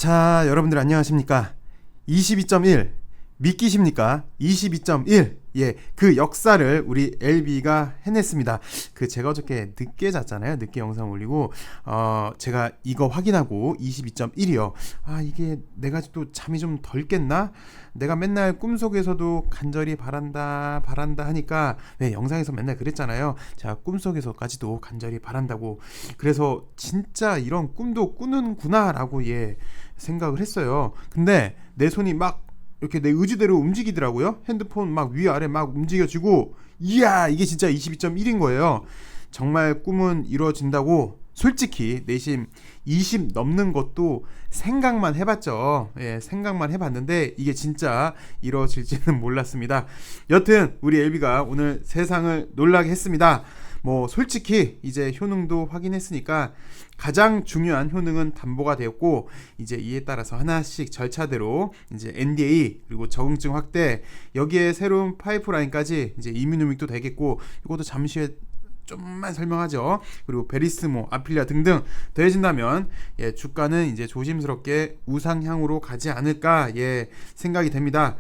자, 여러분들 안녕하십니까? 22.1 믿기십니까? 22.1 그 역사를 우리 LB가 해냈습니다. 제가 어저께 늦게 잤잖아요. 늦게 영상 올리고 제가 이거 확인하고 22.1이요. 이게 내가 또 잠이 좀 덜 깼나? 내가 맨날 꿈속에서도 간절히 바란다 하니까 영상에서 맨날 그랬잖아요. 제가 꿈속에서까지도 간절히 바란다고. 그래서 진짜 이런 꿈도 꾸는구나 라고 생각을 했어요. 근데 내 손이 막 이렇게 내 의지대로 움직이더라고요. 핸드폰 막 위아래 막 움직여지고, 이야, 이게 진짜 22.1인 거예요. 정말 꿈은 이루어진다고 솔직히 내심 20 넘는 것도 생각만 해봤죠. 생각만 해봤는데 이게 진짜 이루어질지는 몰랐습니다. 여튼 우리 엘비가 오늘 세상을 놀라게 했습니다. 솔직히 이제 효능도 확인했으니까 가장 중요한 효능은 담보가 되었고, 이제 이에 따라서 하나씩 절차대로 이제 NDA 그리고 적응증 확대, 여기에 새로운 파이프라인까지 이제 이뮤노믹도 되겠고, 이것도 잠시 후에 좀만 설명하죠. 그리고 베리스모, 아필리아 등등 더해진다면 주가는 이제 조심스럽게 우상향으로 가지 않을까 생각이 됩니다.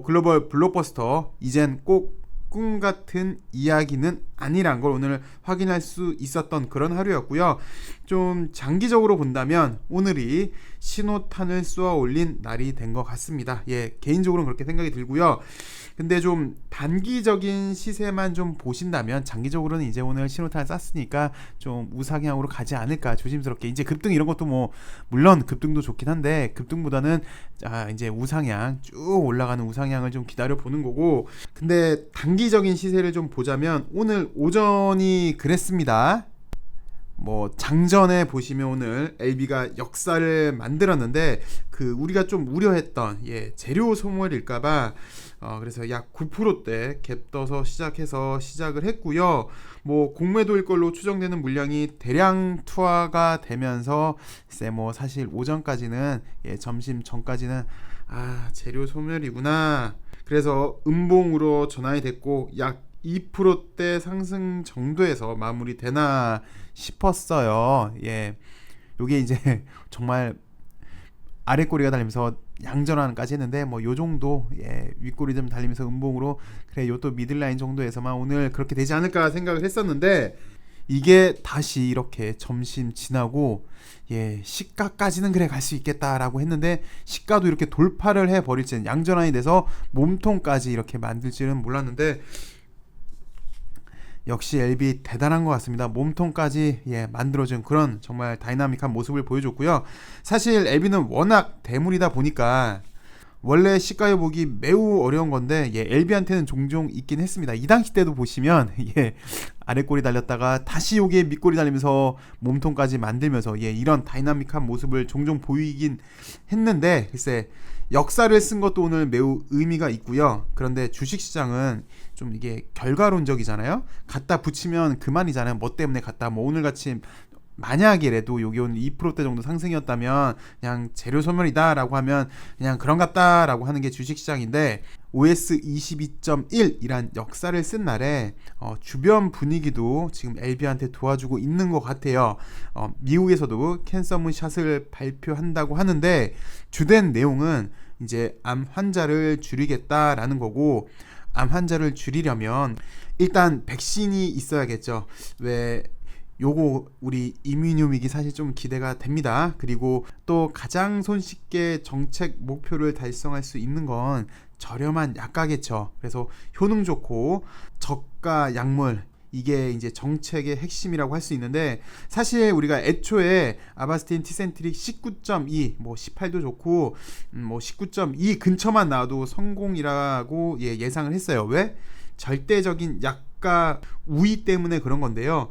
글로벌 블록버스터, 이젠 꼭 꿈같은 이야기는 아니란 걸 오늘 확인할 수 있었던 그런 하루였고요. 좀 장기적으로 본다면 오늘이 신호탄을 쏘아 올린 날이 된 것 같습니다. 개인적으로는 그렇게 생각이 들고요. 근데 좀 단기적인 시세만 좀 보신다면 장기적으로는 이제 오늘 신호탄을 쐈으니까 좀 우상향으로 가지 않을까, 조심스럽게. 이제 급등 이런 것도 물론 급등도 좋긴 한데, 급등보다는 이제 우상향, 쭉 올라가는 우상향을 좀 기다려 보는 거고. 근데 단기적인 시세를 좀 보자면 오늘 오전이 그랬습니다. 장전에 보시면 오늘 LB가 역사를 만들었는데, 우리가 좀 우려했던 재료 소멸일까봐 그래서 약 9%대 갭 떠서 시작을 했고요. 공매도일 걸로 추정되는 물량이 대량 투하가 되면서 사실 오전까지는 점심 전까지는 재료 소멸이구나, 그래서 음봉으로 전환이 됐고 약 2%대 상승 정도에서 마무리되나 싶었어요. 요게 이제 정말 아랫꼬리가 달리면서 양전환까지 했는데 요 정도, 윗꼬리 좀 달리면서 음봉으로, 그래 요또 미들라인 정도에서만 오늘 그렇게 되지 않을까 생각을 했었는데, 이게 다시 이렇게 점심 지나고 시가까지는 그래 갈 수 있겠다라고 했는데, 시가도 이렇게 돌파를 해버릴지는, 양전환이 돼서 몸통까지 이렇게 만들지는 몰랐는데, 역시 LB 대단한 것 같습니다. 몸통까지 만들어준 그런 정말 다이나믹한 모습을 보여줬고요. 사실 LB는 워낙 대물이다 보니까 원래 시가 회복이 매우 어려운 건데 LB한테는 종종 있긴 했습니다. 이 당시 때도 보시면 아랫꼬리 달렸다가 다시 요게 밑꼬리 달리면서 몸통까지 만들면서 이런 다이나믹한 모습을 종종 보이긴 했는데, 글쎄 역사를 쓴 것도 오늘 매우 의미가 있고요. 그런데 주식시장은 좀 이게 결과론적이잖아요. 갖다 붙이면 그만이잖아요. 뭐 때문에 갖다, 오늘같이 만약이라도 여기 오늘 2%대 정도 상승이었다면 그냥 재료 소멸이다 라고 하면 그냥 그런 같다 라고 하는 게 주식시장인데, OS 22.1이란 역사를 쓴 날에 주변 분위기도 지금 LB한테 도와주고 있는 것 같아요. 미국에서도 캔서문 샷을 발표한다고 하는데, 주된 내용은 이제 암 환자를 줄이겠다라는 거고, 암 환자를 줄이려면 일단 백신이 있어야겠죠. 요거 우리 이뮤노믹이 사실 좀 기대가 됩니다. 그리고 또 가장 손쉽게 정책 목표를 달성할 수 있는 건 저렴한 약가겠죠. 그래서 효능 좋고 저가 약물, 이게 이제 정책의 핵심이라고 할 수 있는데, 사실 우리가 애초에 아바스틴 티센트릭 19.2, 18도 좋고 19.2 근처만 나와도 성공이라고 예상을 했어요. 왜? 절대적인 약가 우위 때문에 그런 건데요.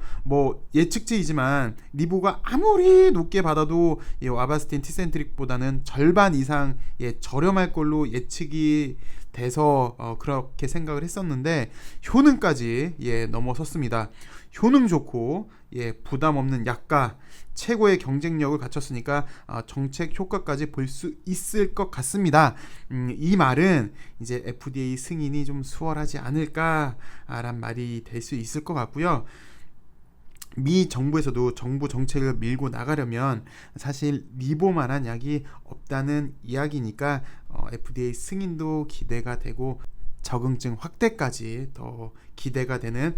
예측치이지만 리보가 아무리 높게 받아도 아바스틴 티센트릭보다는 절반 이상 저렴할 걸로 예측이 돼서 그렇게 생각을 했었는데, 효능까지 넘어섰습니다. 효능 좋고 부담 없는 약가, 최고의 경쟁력을 갖췄으니까 정책 효과까지 볼 수 있을 것 같습니다. 이 말은 이제 FDA 승인이 좀 수월하지 않을까란 말이 될 수 있을 것 같고요. 미 정부에서도 정부 정책을 밀고 나가려면 사실 리보만한 약이 없다는 이야기니까 FDA 승인도 기대가 되고 적응증 확대까지 더 기대가 되는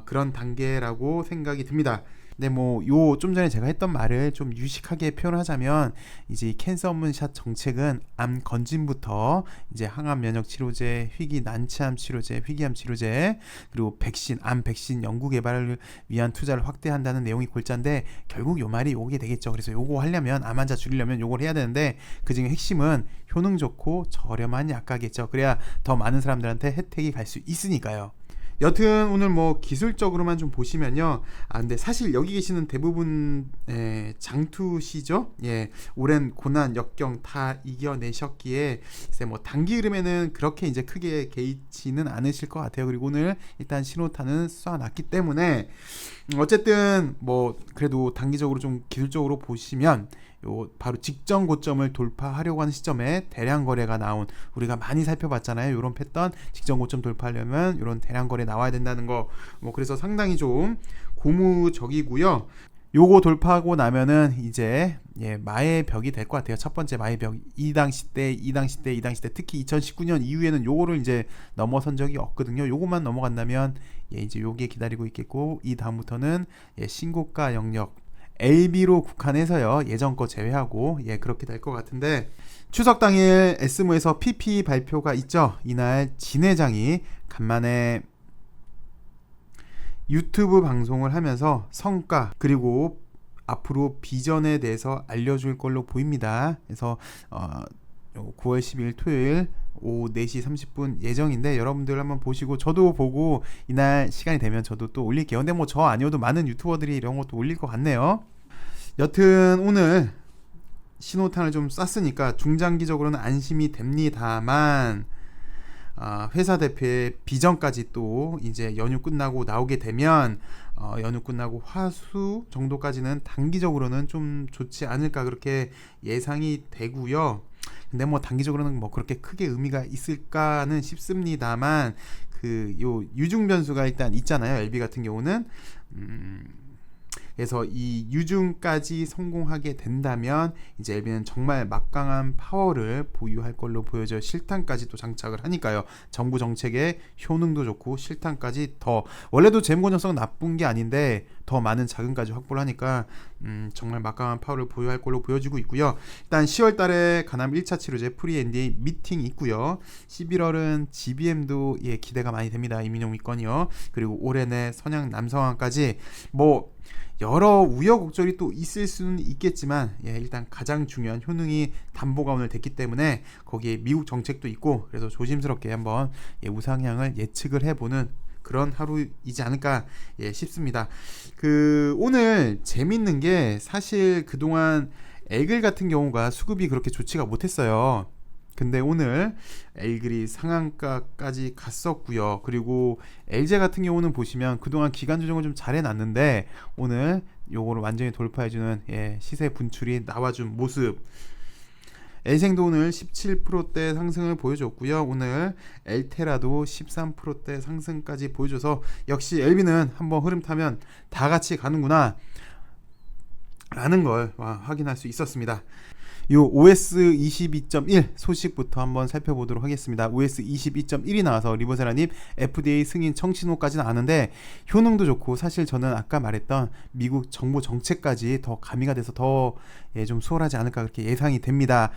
그런 단계라고 생각이 듭니다. 네, 뭐 요 좀 전에 제가 했던 말을 좀 유식하게 표현하자면 이제 이 캔서 업문샷 정책은 암 건진부터 이제 항암 면역 치료제, 희귀 난치암 치료제, 희귀암 치료제, 그리고 백신, 암 백신 연구 개발을 위한 투자를 확대한다는 내용이 골자인데 결국 요 말이 요게 되겠죠. 그래서 요거 하려면 암 환자 줄이려면 요걸 해야 되는데 그중에 핵심은 효능 좋고 저렴한 약가겠죠. 그래야 더 많은 사람들한테 혜택이 갈 수 있으니까요. 여튼 오늘 뭐 기술적으로만 좀 보시면요. 근데 사실 여기 계시는 대부분 장투시죠. 예, 오랜 고난 역경 다 이겨내셨기에 이제 뭐 단기 흐름에는 그렇게 이제 크게 개의치는 않으실 것 같아요. 그리고 오늘 일단 신호탄은 쏴놨기 때문에 어쨌든 뭐 그래도 단기적으로 좀 기술적으로 보시면 요 바로 직전 고점을 돌파하려고 하는 시점에 대량 거래가 나온, 우리가 많이 살펴봤잖아요. 이런 패턴 직전 고점 돌파하려면 이런 대량 거래 나와야 된다는 거. 뭐 그래서 상당히 좀 고무적이고요. 요거 돌파하고 나면은 이제 마의 벽이 될 것 같아요. 첫 번째 마의 벽, 2당 시대, 2당 시대, 2당 시대. 특히 2019년 이후에는 요거를 이제 넘어선 적이 없거든요. 요것만 넘어간다면 이제 요게 기다리고 있겠고, 이 다음부터는 신고가 영역 LB로 국한해서요. 예전 거 제외하고 그렇게 될 것 같은데, 추석 당일 S모에서 PP 발표가 있죠. 이날 진 회장이 간만에 유튜브 방송을 하면서 성과 그리고 앞으로 비전에 대해서 알려줄 걸로 보입니다. 그래서 9월 12일 토요일 오후 4시 30분 예정인데 여러분들 한번 보시고, 저도 보고 이날 시간이 되면 저도 또 올릴게요. 근데 뭐 저 아니어도 많은 유튜버들이 이런 것도 올릴 것 같네요. 여튼 오늘 신호탄을 좀 쐈으니까 중장기적으로는 안심이 됩니다만, 회사 대표의 비전까지 또 이제 연휴 끝나고 나오게 되면 연휴 끝나고 화수 정도까지는 단기적으로는 좀 좋지 않을까 그렇게 예상이 되고요. 근데 뭐 단기적으로는 뭐 그렇게 크게 의미가 있을까는 싶습니다만, 그 요 유중 변수가 일단 있잖아요. LB 같은 경우는 그래서 이 유중까지 성공하게 된다면 이제 LB는 정말 막강한 파워를 보유할 걸로 보여져. 실탄까지 또 장착을 하니까요. 정부 정책의 효능도 좋고 실탄까지 더, 원래도 재무건전성 나쁜 게 아닌데 더 많은 자금까지 확보를 하니까 정말 막강한 파워를 보유할 걸로 보여지고 있고요. 일단 10월 달에 간암 1차 치료제 프리 NDA 미팅 있고요. 11월은 GBM도 기대가 많이 됩니다. 이민용 위건이요. 그리고 올해 내 선양 남성항까지 뭐 여러 우여곡절이 또 있을 수는 있겠지만 일단 가장 중요한 효능이 담보가 오늘 됐기 때문에 거기에 미국 정책도 있고, 그래서 조심스럽게 한번 우상향을 예측을 해보는 그런 하루이지 않을까 싶습니다. 그 오늘 재밌는 게 사실 그동안 에글 같은 경우가 수급이 그렇게 좋지가 못했어요. 근데 오늘 엘글이 상한가까지 갔었고요. 그리고 LG 같은 경우는 보시면 그동안 기간 조정을 좀 잘 해놨는데 오늘 요거를 완전히 돌파해주는 시세 분출이 나와준 모습. 엘생도 오늘 17%대 상승을 보여줬고요. 오늘 엘테라도 13%대 상승까지 보여줘서 역시 LB는 한번 흐름 타면 다 같이 가는구나 라는 걸 확인할 수 있었습니다. 요 OS 22.1 소식부터 한번 살펴보도록 하겠습니다. OS 22.1이 나와서 리보세라님 FDA 승인 청신호까지는 아는데 효능도 좋고, 사실 저는 아까 말했던 미국 정부 정책까지 더 가미가 돼서 더 좀 수월하지 않을까 그렇게 예상이 됩니다.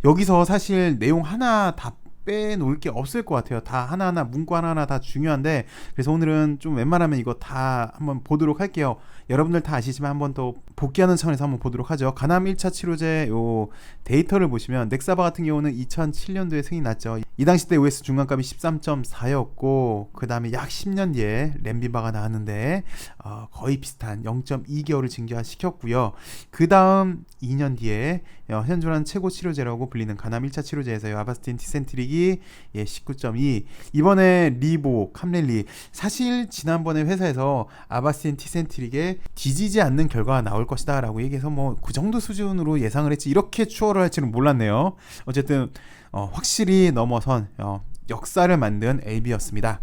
여기서 사실 내용 하나 다 빼놓을 게 없을 것 같아요. 다 하나하나 문구 하나하나 다 중요한데, 그래서 오늘은 좀 웬만하면 이거 다 한번 보도록 할게요. 여러분들 다 아시지만 한번 더 복귀하는 차원에서 한번 보도록 하죠. 간암 1차 치료제 요 데이터를 보시면 넥사바 같은 경우는 2007년도에 승인 났죠. 이 당시 때 OS 중간값이 13.4였고 그 다음에 약 10년 뒤에 렘비바가 나왔는데 거의 비슷한 0.2개월을 증가시켰고요. 그 다음 2년 뒤에 현존한 최고 치료제라고 불리는 간암 1차 치료제에서요, 아바스틴 티센트릭이 19.2, 이번에 리보, 캄렐리, 사실 지난번에 회사에서 아바스틴 티센트릭에 뒤지지 않는 결과가 나올 것이다 라고 얘기해서 뭐 그 정도 수준으로 예상을 했지 이렇게 추월을 할지는 몰랐네요. 어쨌든 확실히 넘어선 역사를 만든 LB였습니다.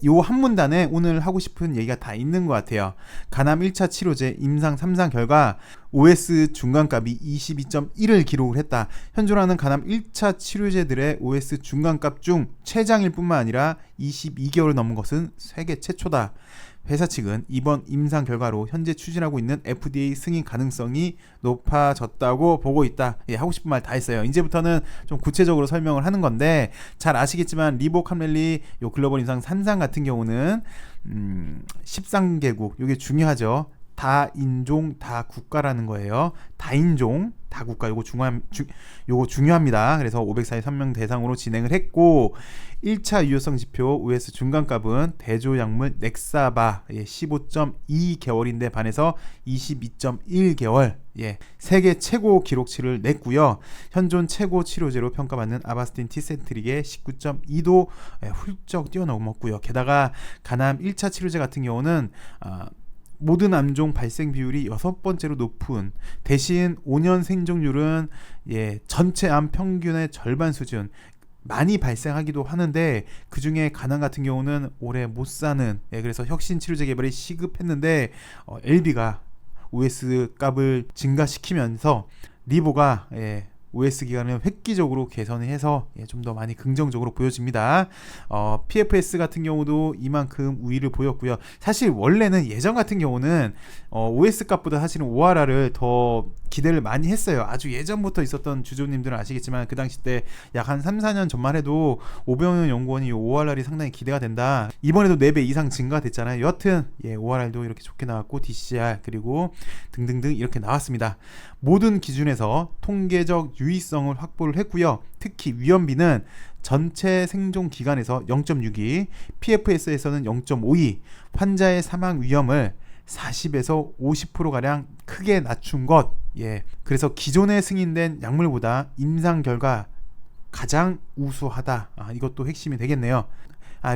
요 한 문단에 오늘 하고 싶은 얘기가 다 있는 것 같아요. 간암 1차 치료제 임상 3상 결과 OS 중간값이 22.1을 기록을 했다. 현존하는 간암 1차 치료제들의 OS 중간값 중 최장일 뿐만 아니라 22개월을 넘은 것은 세계 최초다. 회사 측은 이번 임상 결과로 현재 추진하고 있는 FDA 승인 가능성이 높아졌다고 보고 있다. 예, 하고 싶은 말 다 했어요. 이제부터는 좀 구체적으로 설명을 하는 건데, 잘 아시겠지만 리보캄렐리 요 글로벌 임상 3상 같은 경우는 13개국, 이게 중요하죠. 다인종 다국가라는 거예요. 다인종 다국가, 요거 중요합니다. 그래서 543명 대상으로 진행을 했고, 1차 유효성 지표 OS 중간값은 대조약물 넥사바 15.2개월인데 반해서 22.1개월, 세계 최고 기록치를 냈고요. 현존 최고 치료제로 평가받는 아바스틴 티센트릭의 19.2도 훌쩍 뛰어넘었고요. 게다가 간암 1차 치료제 같은 경우는 모든 암종 발생 비율이 6번째로 높은, 대신 5년 생존율은 전체 암 평균의 절반 수준, 많이 발생하기도 하는데 그 중에 간암 같은 경우는 오래 못 사는, 그래서 혁신 치료제 개발이 시급했는데 LB가 OS 값을 증가시키면서 리보가 OS 기간을 획기적으로 개선해서 좀 더 많이 긍정적으로 보여집니다. PFS 같은 경우도 이만큼 우위를 보였고요. 사실 원래는 예전 같은 경우는 OS 값보다 사실은 ORR을 더 기대를 많이 했어요. 아주 예전부터 있었던 주주님들은 아시겠지만 그 당시 때 약 한 3, 4년 전만 해도 오병현 연구원이 ORR이 상당히 기대가 된다. 이번에도 4배 이상 증가됐잖아요. 여튼 ORR도 이렇게 좋게 나왔고 DCR 그리고 등등등 이렇게 나왔습니다. 모든 기준에서 통계적 유의성을 확보를 했고요. 특히 위험비는 전체 생존 기간에서 0.62, PFS에서는 0.52, 환자의 사망 위험을 40에서 50%가량 크게 낮춘 것. 그래서 기존에 승인된 약물보다 임상 결과 가장 우수하다. 이것도 핵심이 되겠네요.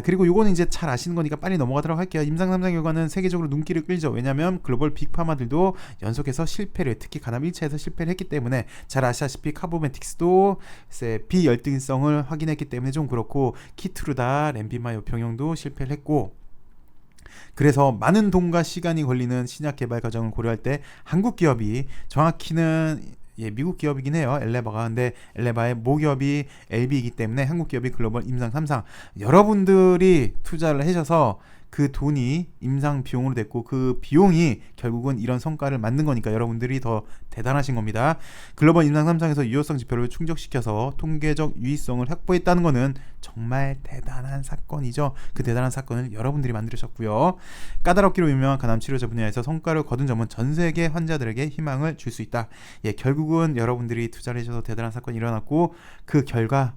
그리고 요거는 이제 잘 아시는 거니까 빨리 넘어가도록 할게요. 임상 3상 결과는 세계적으로 눈길을 끌죠. 왜냐하면 글로벌 빅파마들도 연속해서 실패를, 특히 간암 1차에서 실패를 했기 때문에, 잘 아시다시피 카보메틱스도 비열등성을 확인했기 때문에 좀 그렇고, 키트루다, 렌비마 병용도 실패를 했고, 그래서 많은 돈과 시간이 걸리는 신약 개발 과정을 고려할 때 한국 기업이, 정확히는 미국 기업이긴 해요, 엘레바가. 근데 엘레바의 모기업이 LB이기 때문에 한국 기업이 글로벌 임상 3상, 여러분들이 투자를 하셔서 그 돈이 임상 비용으로 됐고, 그 비용이 결국은 이런 성과를 만든 거니까 여러분들이 더 대단하신 겁니다. 글로벌 임상 3상에서 유효성 지표를 충족시켜서 통계적 유의성을 확보했다는 거는 정말 대단한 사건이죠. 그 대단한 사건을 여러분들이 만드셨고요. 까다롭기로 유명한 간암 치료제 분야에서 성과를 거둔 점은 전 세계 환자들에게 희망을 줄 수 있다. 결국은 여러분들이 투자를 해주셔서 대단한 사건이 일어났고, 그 결과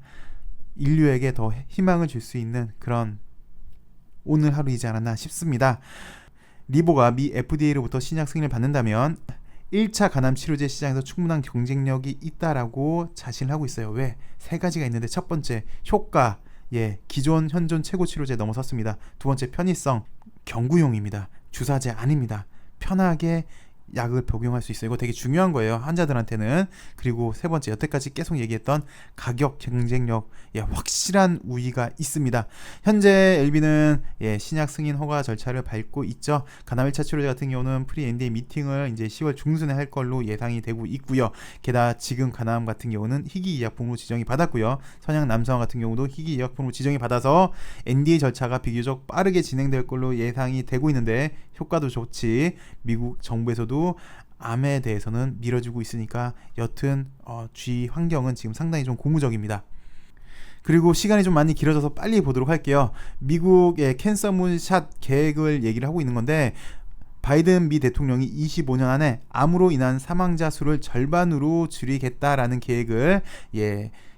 인류에게 더 희망을 줄 수 있는 그런 오늘 하루이지 않았나 싶습니다. 리보가 미 FDA로부터 신약 승인을 받는다면 1차 간암 치료제 시장에서 충분한 경쟁력이 있다라고 자신을 하고 있어요. 왜? 3가지가 있는데, 첫 번째 효과, 기존 현존 최고 치료제 넘어섰습니다. 두 번째 편의성, 경구용입니다. 주사제 아닙니다. 편하게 약을 복용할 수 있어요. 이거 되게 중요한 거예요, 환자들한테는. 그리고 세 번째, 여태까지 계속 얘기했던 가격 경쟁력, 확실한 우위가 있습니다. 현재 LB는 신약 승인 허가 절차를 밟고 있죠. 간암 1차 치료제 같은 경우는 프리 NDA 미팅을 이제 10월 중순에 할 걸로 예상이 되고 있고요. 게다가 지금 간암 같은 경우는 희귀의약품으로 지정이 받았고요. 선양 남성 같은 경우도 희귀의약품으로 지정이 받아서 NDA 절차가 비교적 빠르게 진행될 걸로 예상이 되고 있는데, 효과도 좋지, 미국 정부에서도 암에 대해서는 밀어주고 있으니까 여튼 주위 환경은 지금 상당히 좀 고무적입니다. 그리고 시간이 좀 많이 길어져서 빨리 보도록 할게요. 미국의 캔서문샷 계획을 얘기를 하고 있는 건데, 바이든 미 대통령이 25년 안에 암으로 인한 사망자 수를 절반으로 줄이겠다라는 계획을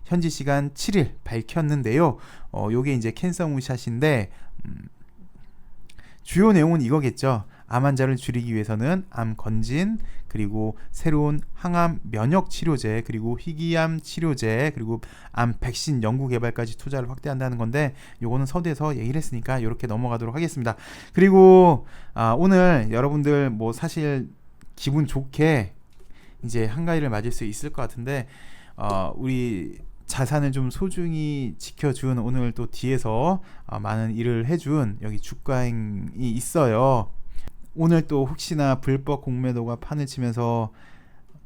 현지 시간 7일 밝혔는데요. 요게 이제 캔서문샷인데, 주요 내용은 이거겠죠. 암 환자를 줄이기 위해서는 암 건진, 그리고 새로운 항암 면역 치료제, 그리고 희귀암 치료제, 그리고 암 백신 연구 개발까지 투자를 확대한다는 건데, 요거는 서두에서 얘기를 했으니까 이렇게 넘어가도록 하겠습니다. 그리고 오늘 여러분들 뭐 사실 기분 좋게 이제 한가위를 맞을 수 있을 것 같은데, 우리 자산을 좀 소중히 지켜준, 오늘 또 뒤에서 많은 일을 해준 여기 주가행이 있어요. 오늘 또 혹시나 불법 공매도가 판을 치면서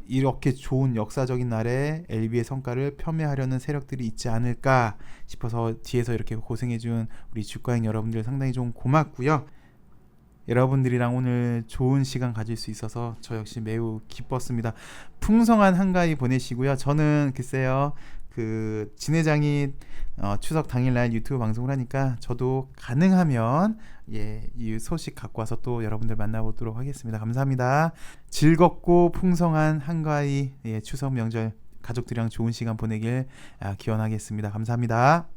이렇게 좋은 역사적인 날에 LB의 성과를 폄훼하려는 세력들이 있지 않을까 싶어서 뒤에서 이렇게 고생해준 우리 주가행 여러분들 상당히 좀 고맙고요. 여러분들이랑 오늘 좋은 시간 가질 수 있어서 저 역시 매우 기뻤습니다. 풍성한 한가위 보내시고요. 저는 글쎄요, 그 진회장이 추석 당일날 유튜브 방송을 하니까 저도 가능하면 이 소식 갖고 와서 또 여러분들 만나보도록 하겠습니다. 감사합니다. 즐겁고 풍성한 한가위 추석 명절 가족들이랑 좋은 시간 보내길 기원하겠습니다. 감사합니다.